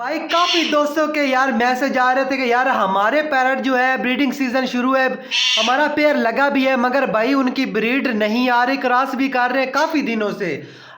भाई काफ़ी दोस्तों के यार मैसेज आ रहे थे कि यार हमारे पैरट जो है ब्रीडिंग सीजन शुरू है, हमारा पेयर लगा भी है मगर भाई उनकी ब्रीड नहीं आ रही, क्रॉस भी कर रहे हैं काफ़ी दिनों से।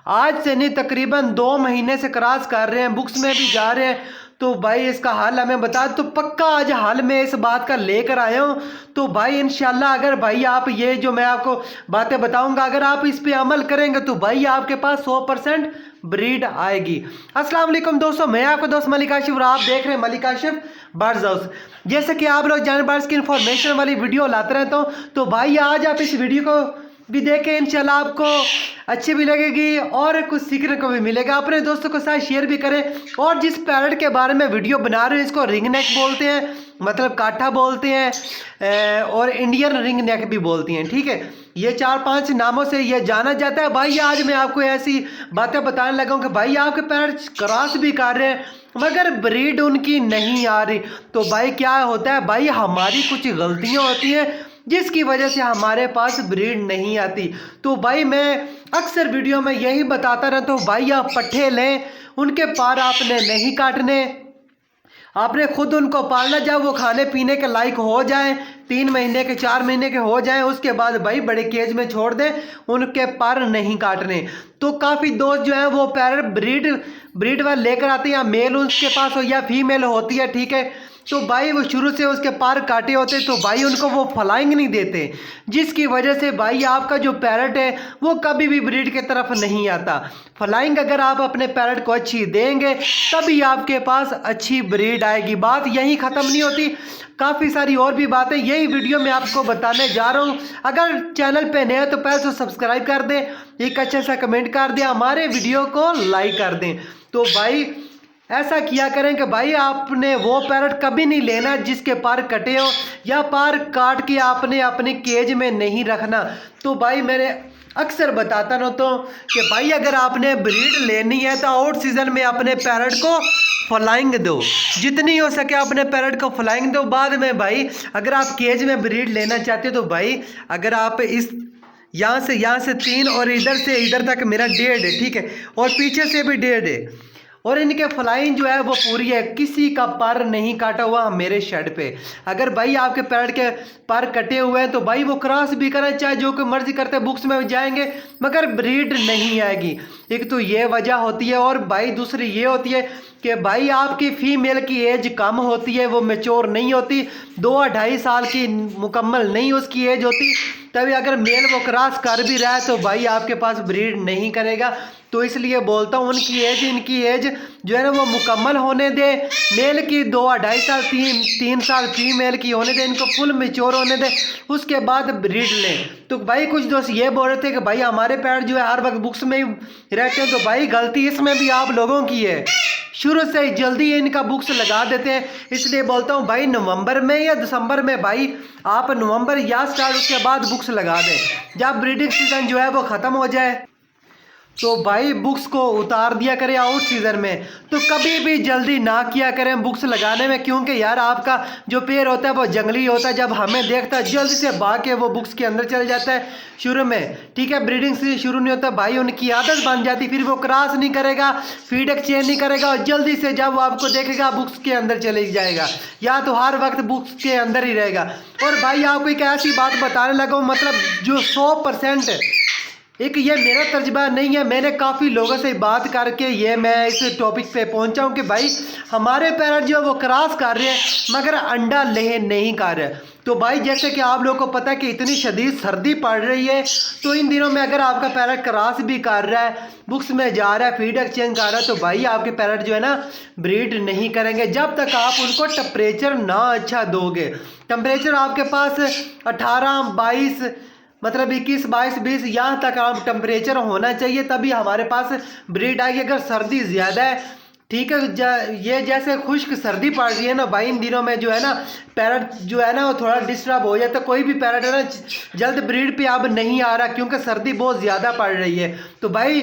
आज से नहीं तकरीबन 2 महीने से क्रॉस कर रहे हैं, बुक्स में भी जा रहे हैं। तो भाई इसका हल हमें बता तो पक्का आज हल में इस बात का लेकर आया हूँ। तो भाई इंशाल्लाह अगर भाई आप ये जो मैं आपको बातें बताऊंगा अगर आप इस पे अमल करेंगे तो भाई आपके पास 100% ब्रीड आएगी। अस्सलाम वालेकुम दोस्तों, मैं आपका दोस्त मलिक आशिफ और आप देख रहे हैं मलिक आशिफ बर्ड्स हाउस। जैसे कि आप लोग जानवर की इंफॉर्मेशन वाली वीडियो लाते रहता हूँ, तो भाई आज आप इस वीडियो को भी देखें, इंशाल्लाह आपको अच्छी भी लगेगी और कुछ सीखने को भी मिलेगा। अपने दोस्तों के साथ शेयर भी करें। और जिस पैरट के बारे में वीडियो बना रहे हैं इसको रिंग नेक बोलते हैं, मतलब काठा बोलते हैं और इंडियन रिंग नेक भी बोलते हैं। ठीक है, ये 4-5 नामों से ये जाना जाता है। भाई आज मैं आपको ऐसी बातें बताने लगा हूँ कि भाई आपके पैरट क्रॉस भी कर रहे हैं मगर ब्रीड उनकी नहीं आ रही। तो भाई क्या होता है, भाई हमारी कुछ गलतियाँ होती हैं जिसकी वजह से हमारे पास ब्रीड नहीं आती। तो भाई मैं अक्सर वीडियो में यही बताता रहता हूँ, भाई आप पट्ठे लें, उनके पार आपने नहीं काटने, आपने खुद उनको पालना। जब वो खाने पीने के लायक हो जाए, 3 महीने के 4 महीने के हो जाएं, उसके बाद भाई बड़े केज में छोड़ दें, उनके पर नहीं काटने। तो काफ़ी दोस्त जो है वो पैरट ब्रीड वाले लेकर आते हैं, या मेल उसके पास हो या फीमेल होती है। ठीक है, तो भाई वो शुरू से उसके पार काटे होते तो भाई उनको वो फ्लाइंग नहीं देते, जिसकी वजह से भाई आपका जो पैरट है वो कभी भी ब्रीड के तरफ नहीं आता। फ्लाइंग अगर आप अपने पैरट को अच्छी देंगे तभी आपके पास अच्छी ब्रीड आएगी। बात यहीं ख़त्म नहीं होती, काफ़ी सारी और भी बातें यही वीडियो में आपको बताने जा रहा हूँ। अगर चैनल पे नए हैं तो पहले तो सब्सक्राइब कर दें, एक अच्छा सा कमेंट कर दें, हमारे वीडियो को लाइक कर दें। तो भाई ऐसा किया करें कि भाई आपने वो पैरट कभी नहीं लेना जिसके पार कटे हो, या पार काट के आपने अपने केज में नहीं रखना। तो भाई मैंने अक्सर बताता रहता तो कि भाई अगर आपने ब्रीड लेनी है तो आउट सीजन में अपने पैरट को फ्लाइंग दो, जितनी हो सके अपने पैरट को फ्लाइंग दो। बाद में भाई अगर आप केज में ब्रीड लेना चाहते हो तो भाई अगर आप इस यहाँ से 3 और इधर से इधर तक मेरा 1.5 है, ठीक है, और पीछे से भी 1.5 है, और इनके फ्लाइंग जो है वो पूरी है, किसी का पर नहीं काटा हुआ मेरे शेड पे। अगर भाई आपके पैरट के पर कटे हुए हैं तो भाई वो क्रॉस भी करें, चाहे जो कोई मर्जी करते बुक्स में जाएंगे मगर ब्रीड नहीं आएगी। एक तो ये वजह होती है, और भाई दूसरी ये होती है कि भाई आपकी फीमेल की एज कम होती है, वो मैच्योर नहीं होती, 2-2.5 साल की मुकम्मल नहीं उसकी एज होती, तभी अगर मेल वो क्रॉस कर भी रहा है तो भाई आपके पास ब्रीड नहीं करेगा। तो इसलिए बोलता हूँ उनकी एज इनकी एज जो है ना वो मुकम्मल होने दे, मेल की 2-2.5 साल 3 साल फीमेल की होने दे, इनको फुल मैच्योर होने दे, उसके बाद ब्रीड लें। तो भाई कुछ दोस्त ये बोल रहे थे कि भाई हमारे पैरट जो है हर वक्त बुक्स में ही रहते हैं, तो भाई गलती इसमें भी आप लोगों की है, शुरू से जल्दी इनका बुक्स लगा देते हैं। इसलिए बोलता हूँ भाई नवंबर में या दिसंबर में भाई आप नवंबर या स्टार्ट उसके बाद बुक्स लगा दें, जब ब्रीडिंग सीजन जो है वो ख़त्म हो जाए तो भाई बुक्स को उतार दिया करें आउट सीजन में। तो कभी भी जल्दी ना किया करें बुक्स लगाने में, क्योंकि यार आपका जो पेड़ होता है वो जंगली होता है, जब हमें देखता है जल्दी से भाग के वो बुक्स के अंदर चल जाता है शुरू में। ठीक है, ब्रीडिंग से शुरू नहीं होता भाई, उनकी आदत बन जाती, फिर वो क्रॉस नहीं करेगा, फीड एक्सचेंज नहीं करेगा, और जल्दी से जब वो आपको देखेगा बुक्स के अंदर चले जाएगा, या तो हर वक्त बुक्स के अंदर ही रहेगा। और भाई आपको एक ऐसी बात बताने लगा हूँ, मतलब जो 100% एक ये मेरा तर्जुबा नहीं है, मैंने काफ़ी लोगों से बात करके ये मैं इस टॉपिक पे पहुंचा हूं कि भाई हमारे पैरट जो है वो क्रॉस कर रहे हैं मगर अंडा ले नहीं कर रहे। तो भाई जैसे कि आप लोगों को पता है कि इतनी शदीद सर्दी पड़ रही है, तो इन दिनों में अगर आपका पैरट क्रॉस भी कर रहा है, बुक्स में जा रहा है, फीड एक्सचेंज कर रहा है, तो भाई आपके पैरट जो है ना ब्रीड नहीं करेंगे जब तक आप उनको टेम्परेचर ना अच्छा दोगे। टेम्परेचर आपके पास 18-22 मतलब 21-22-20 यहाँ तक आप टेम्परेचर होना चाहिए, तभी हमारे पास ब्रीड आएगी। अगर सर्दी ज़्यादा है, ठीक है, ये जैसे खुश्क सर्दी पड़ रही है ना भाई इन दिनों में जो है ना पैरट जो है ना वो थोड़ा डिस्टर्ब हो जाता है। कोई भी पैरट है ना जल्द ब्रीड पे अब नहीं आ रहा क्योंकि सर्दी बहुत ज़्यादा पड़ रही है। तो भाई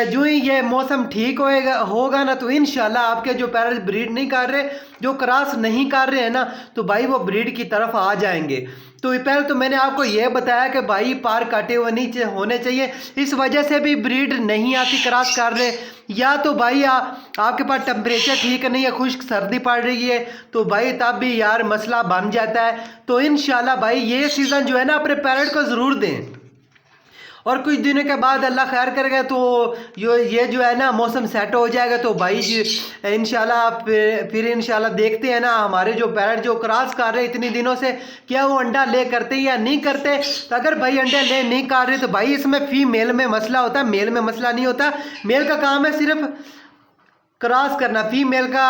जो ही ये मौसम ठीक होगा ना तो इंशाल्लाह आपके जो पैरट ब्रीड नहीं कर रहे, जो क्रॉस नहीं कर रहे हैं ना, तो भाई वो ब्रीड की तरफ आ जाएंगे। तो पहले तो मैंने आपको यह बताया कि भाई पार काटे हुए नहीं होने चाहिए, इस वजह से भी ब्रीड नहीं आती क्रॉस कर रहे। या तो भाई आपके पास टेम्परेचर ठीक नहीं है, खुश्क सर्दी पड़ रही है, तो भाई तब भी यार मसला बन जाता है। तो इंशाल्लाह भाई ये सीज़न जो है ना अपने पैरेट को ज़रूर दें, और कुछ दिनों के बाद अल्लाह खैर करेगा तो ये जो है ना मौसम सेट हो जाएगा। तो भाई इंशाल्लाह फिर इंशाल्लाह देखते हैं ना हमारे जो पैरेट जो क्रॉस कर रहे इतनी दिनों से, क्या वो अंडा ले करते या नहीं करते। तो अगर भाई अंडे ले नहीं कर रहे तो भाई इसमें फीमेल में मसला होता है, मेल में मसला नहीं होता। मेल का काम है सिर्फ क्रॉस करना, फीमेल का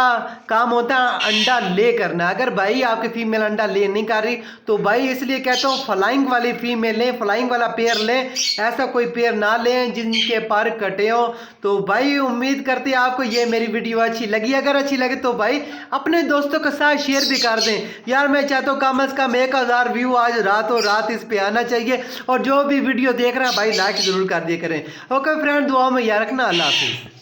काम होता है अंडा ले करना। अगर भाई आपकी फीमेल अंडा ले नहीं कर रही तो भाई इसलिए कहता हूँ फ्लाइंग वाली फीमेल लें, फ्लाइंग वाला पेयर लें, ऐसा कोई पेयर ना लें जिनके पर कटे हो। तो भाई उम्मीद करते हैं आपको ये मेरी वीडियो अच्छी लगी। अगर अच्छी लगे तो भाई अपने दोस्तों के साथ शेयर भी कर दें यार। मैं चाहता हूँ कम से कम 1000 व्यू आज रातों रात इस पे आना चाहिए। और जो भी वीडियो देख रहे हैं भाई लाइक ज़रूर कर दिया करें। ओके फ्रेंड, दुआ में याद रखना। अल्लाह हाफिज़।